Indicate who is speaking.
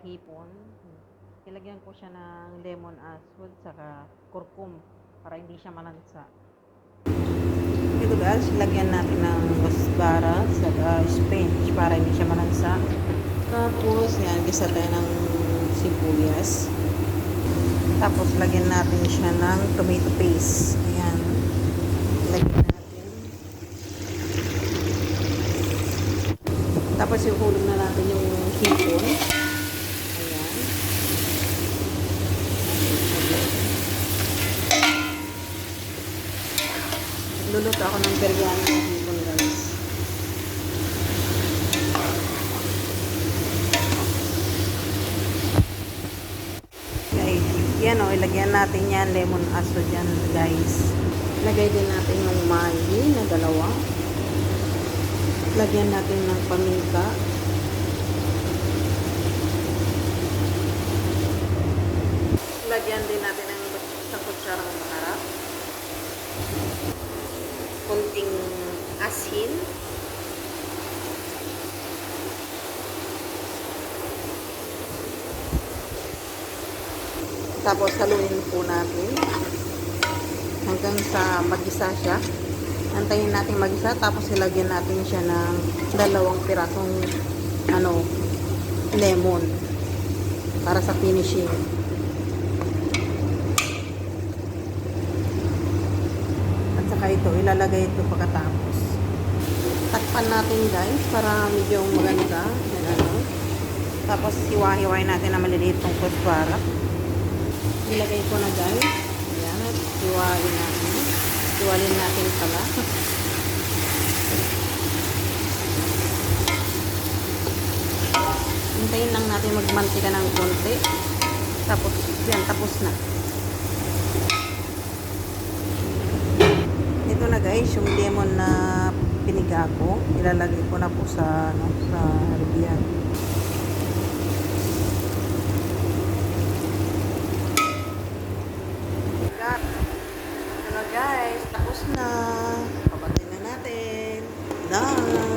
Speaker 1: hipon. Ilagyan ko siya ng lemon aswad saka kurkum para hindi siya malansa. Ito guys, lagyan natin ng kusbara saka spinach para hindi siya malansa. Tapos yan, gisa tayo ng sibuyas. Tapos lagyan natin siya ng tomato paste. Ayan. Lagyan natin. Tapos ihulog na natin yung hipon. Ayan. Luluto ako ng biryani ng hipon guys. Yan o, ilagyan natin yan, lemon aso dyan guys. Lagay din natin ng magi na dalawa. Lagyan natin ng paminta. Lagyan din natin ng isang kutsarang maharap. Kunting asin. Tapos haluin po natin hanggang sa mag-isa siya. Antayin natin mag-isa, tapos ilagyan natin siya ng 2 pirasong lemon para sa finishing. At saka ito, ilalagay ito pagkatapos. Takpan natin guys para medyo maganda. Tapos hiwa-hiwain natin na maliliit tong kusbara. Ilagay ko na guys. Ayan, at hiwain natin. Hiwalin natin pala. Hintayin lang natin magmantika ng konti. Tapos, yan, tapos na. Ito na guys, yung lemon na piniga ko. Ilalagay ko na po sa ribyan. Guys, tapos na. Papatay na natin. Done.